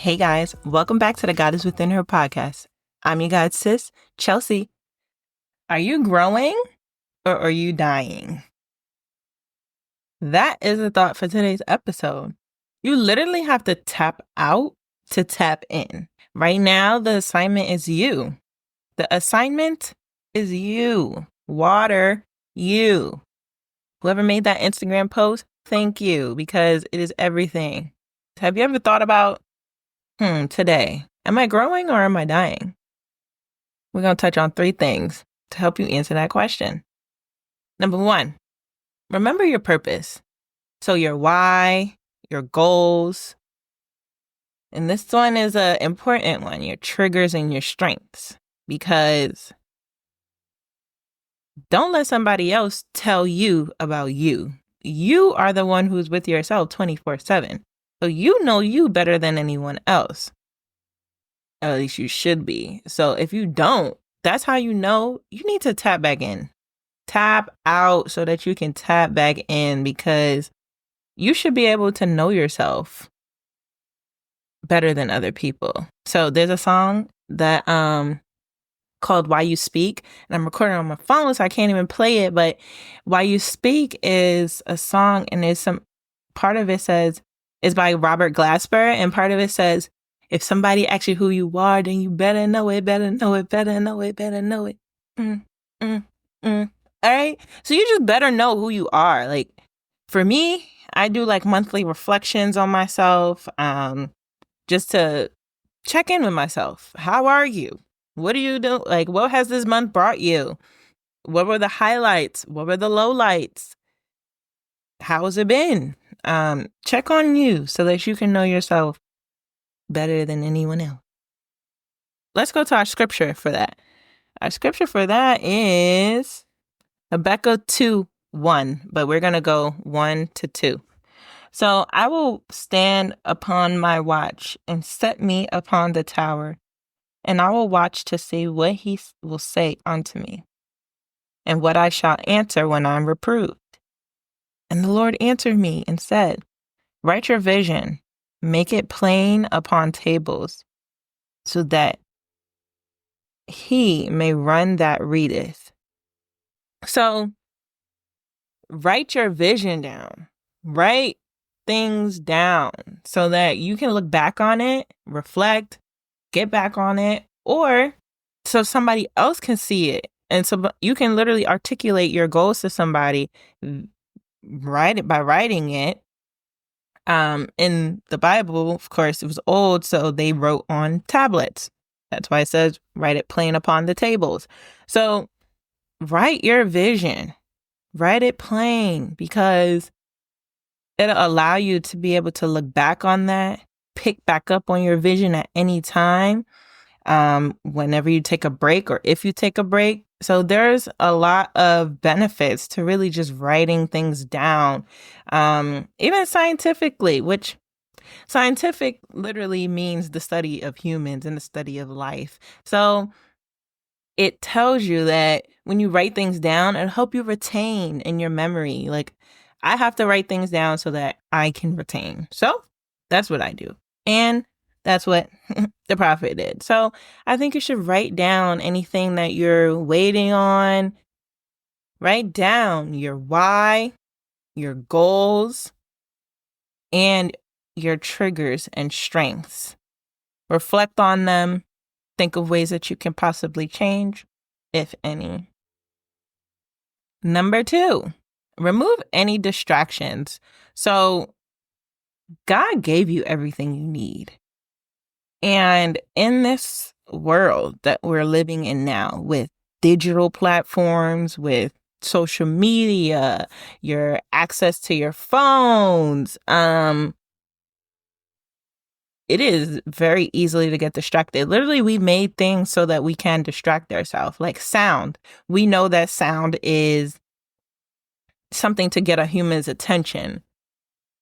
Hey guys, welcome back to the God is Within Her podcast. I'm your God sis, Chelsea. Are you growing or are you dying? That is a thought for today's episode. You literally have to tap out to tap in. Right now, the assignment is you. The assignment is you. Water, you. Whoever made that Instagram post, thank you, because it is everything. Have you ever thought about, today, am I growing or am I dying? We're going to touch on 3 things to help you answer that question. Number 1, remember your purpose. So your why, your goals. And this one is an important one, your triggers and your strengths. Because don't let somebody else tell you about you. You are the one who's with yourself 24/7. So you know you better than anyone else. At least you should be. So if you don't, that's how you know you need to tap back in. Tap out so that you can tap back in, because you should be able to know yourself better than other people. So there's a song that called Why You Speak, and I'm recording on my phone so I can't even play it, but Why You Speak is a song, and there's some part of it says it's by Robert Glasper, and part of it says, if somebody asks you who you are, then you better know it, better know it, better know it, better know it. All right? So you just better know who you are. Like, for me, I do like monthly reflections on myself, just to check in with myself. How are you? What do you do? Like, what has this month brought you? What were the highlights? What were the lowlights? How has it been? Check on you so that you can know yourself better than anyone else. Let's go to our scripture for that. Our scripture for that is Habbakuk 2:1, but we're going to go 1-2. So I will stand upon my watch and set me upon the tower, and I will watch to see what he will say unto me, and what I shall answer when I am reproved. And the Lord answered me and said, write your vision, make it plain upon tables, so that he may run that readeth. So write your vision down. Write things down so that you can look back on it, reflect, get back on it, or so somebody else can see it. And so you can literally articulate your goals to somebody, write it by writing it. In the Bible, of course, it was old, so they wrote on tablets. That's why it says, write it plain upon the tables. So write your vision, write it plain, because it'll allow you to be able to look back on that, pick back up on your vision at any time, whenever you take a break or if you take a break. So there's a lot of benefits to really just writing things down, even scientifically, which scientific literally means the study of humans and the study of life. So it tells you that when you write things down, it'll help you retain in your memory. Like, I have to write things down so that I can retain. So that's what I do. And that's what the prophet did. So I think you should write down anything that you're waiting on. Write down your why, your goals, and your triggers and strengths. Reflect on them. Think of ways that you can possibly change, if any. Number 2, remove any distractions. So God gave you everything you need. And in this world that we're living in now, with digital platforms, with social media, your access to your phones, it is very easily to get distracted. Literally, we made things so that we can distract ourselves, like sound. We know that sound is something to get a human's attention.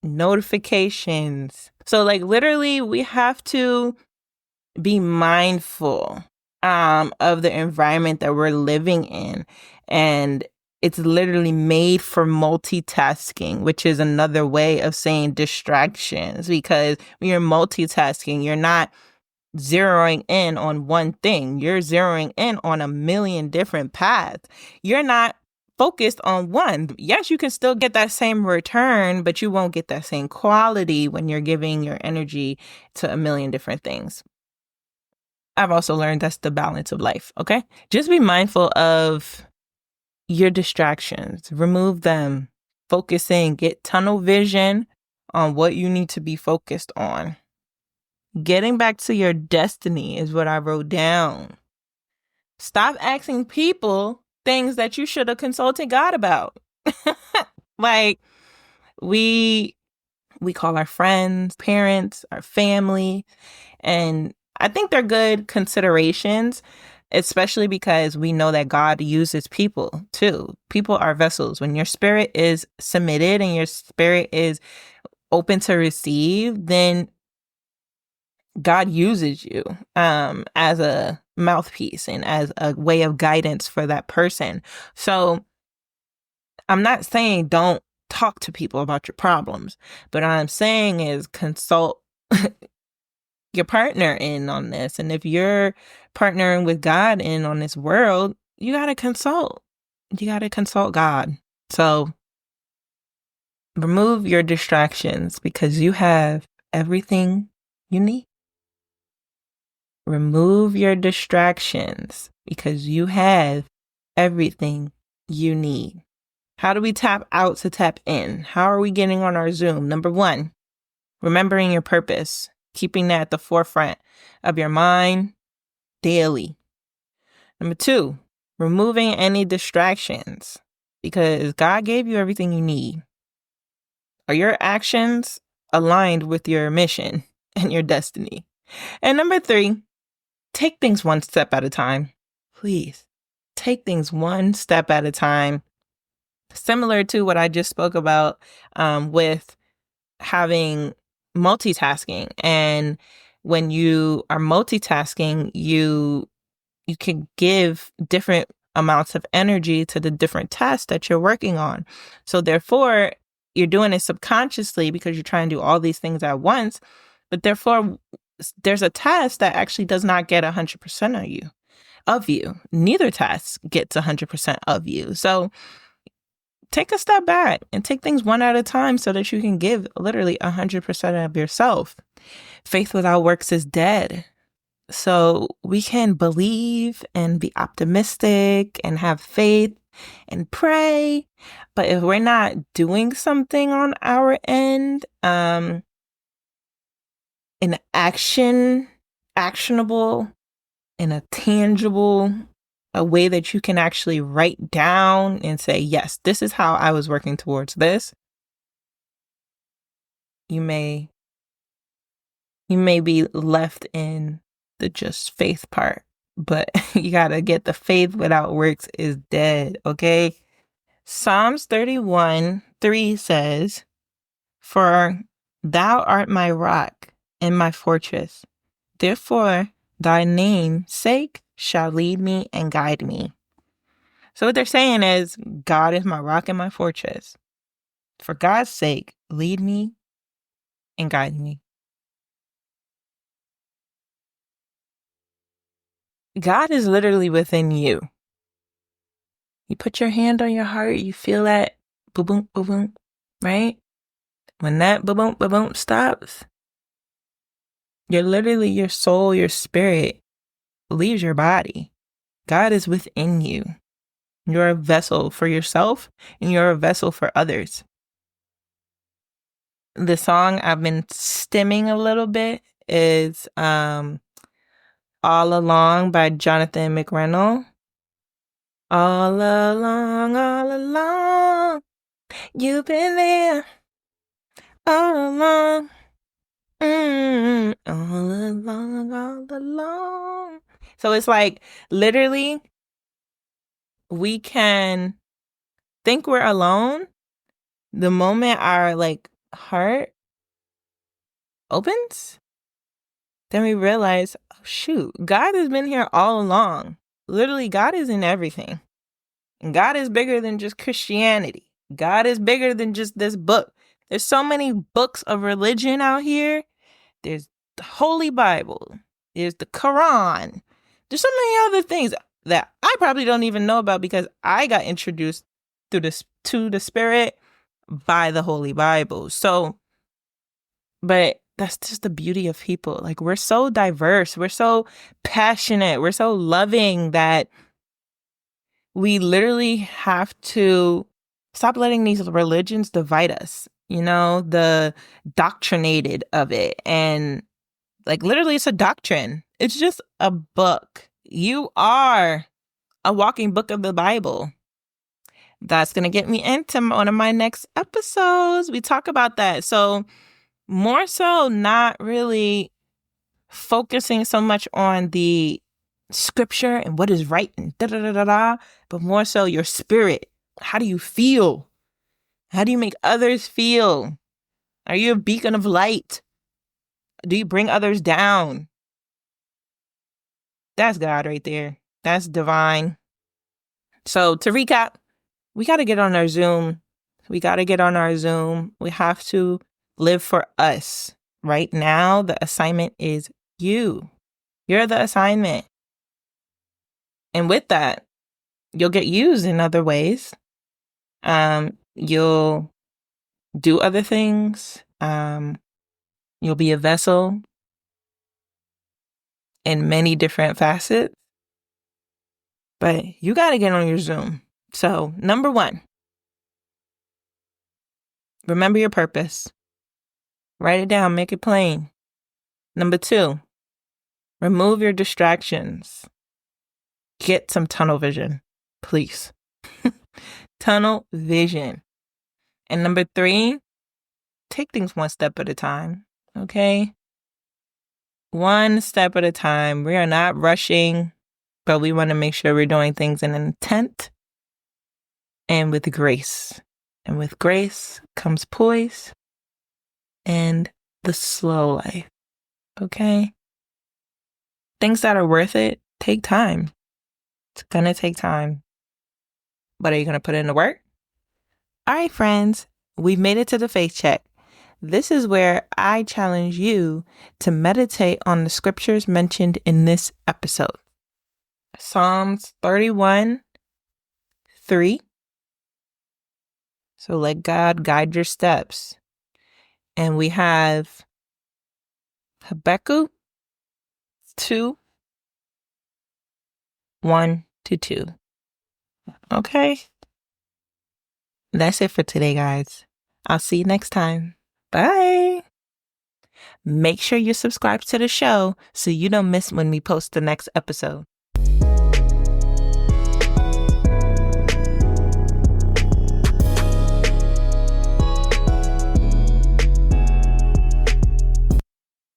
Notifications. So like literally we have to be mindful of the environment that we're living in. And It's literally made for multitasking, which is another way of saying distractions, because when you're multitasking, you're not zeroing in on one thing. You're zeroing in on a million different paths. You're not focused on one. Yes, you can still get that same return, but you won't get that same quality when you're giving your energy to a million different things. I've also learned that's the balance of life, okay? Just be mindful of your distractions. Remove them. Focus in. Get tunnel vision on what you need to be focused on. Getting back to your destiny is what I wrote down. Stop asking people things that you should have consulted God about. Like, we call our friends, parents, our family, and I think they're good considerations, especially because we know that God uses people too. People are vessels. When your spirit is submitted and your spirit is open to receive, then God uses you as a mouthpiece and as a way of guidance for that person. So I'm not saying don't talk to people about your problems, but what I'm saying is consult your partner in on this. And if you're partnering with God in on this world, you got to consult. You got to consult God. So remove your distractions because you have everything you need. Remove your distractions because you have everything you need. How do we tap out to tap in? How are we getting on our Zoom? Number 1, remembering your purpose, keeping that at the forefront of your mind daily. Number 2, removing any distractions because God gave you everything you need. Are your actions aligned with your mission and your destiny? And number 3, take things one step at a time. Please, take things one step at a time. Similar to what I just spoke about with having multitasking. And when you are multitasking, you can give different amounts of energy to the different tasks that you're working on. So therefore, you're doing it subconsciously because you're trying to do all these things at once. But therefore, there's a task that actually does not get 100% of you. Neither task gets 100% of you. So take a step back and take things one at a time so that you can give literally 100% of yourself. Faith without works is dead. So we can believe and be optimistic and have faith and pray. But if we're not doing something on our end, in actionable, in a tangible, a way that you can actually write down and say, yes, this is how I was working towards this. You may be left in the just faith part, but you got to get the faith without works is dead. Okay. Psalms 31:3 says, "For thou art my rock and my fortress. Therefore, thy name's sake shall lead me and guide me." So what they're saying is, God is my rock and my fortress. For God's sake, lead me and guide me. God is literally within you. You put your hand on your heart, you feel that boom, boom, boom, boom, right? When that boom, boom, boom, boom stops, you're literally, your soul, your spirit leaves your body. God is within you. You're a vessel for yourself and you're a vessel for others. The song I've been stimming a little bit is All Along by Jonathan McReynolds. All along, you've been there. All along, all along. So it's like, literally, we can think we're alone the moment our heart opens. Then we realize, oh shoot, God has been here all along. Literally, God is in everything. And God is bigger than just Christianity. God is bigger than just this book. There's so many books of religion out here. There's the Holy Bible. There's the Quran. There's so many other things that I probably don't even know about because I got introduced to the Spirit by the Holy Bible. So, but that's just the beauty of people. Like, we're so diverse. We're so passionate. We're so loving that we literally have to stop letting these religions divide us, the doctrinated of it. And like, literally, it's a doctrine. It's just a book. You are a walking book of the Bible. That's going to get me into one of my next episodes. We talk about that. So more so not really focusing so much on the scripture and what is right and da-da-da-da-da, but more so your spirit. How do you feel? How do you make others feel? Are you a beacon of light? Do you bring others down? That's God right there. That's divine. So to recap, we got to get on our Zoom. We have to live for us. Right now, the assignment is you. You're the assignment. And with that, you'll get used in other ways. You'll do other things. You'll be a vessel in many different facets. But you got to get on your Zoom. So, number 1, remember your purpose. Write it down, make it plain. Number 2, remove your distractions. Get some tunnel vision, please. Tunnel vision. And number 3, take things one step at a time, okay? One step at a time. We are not rushing, but we want to make sure we're doing things in intent and with grace. And with grace comes poise and the slow life, okay? Things that are worth it take time. It's going to take time. But are you going to put in the work? All right, friends, we've made it to the faith check. This is where I challenge you to meditate on the scriptures mentioned in this episode. Psalms 31:3. So let God guide your steps. And we have Habbakuk 2:1-2. Okay. That's it for today, guys. I'll see you next time. Bye. Make sure you subscribe to the show so you don't miss when we post the next episode.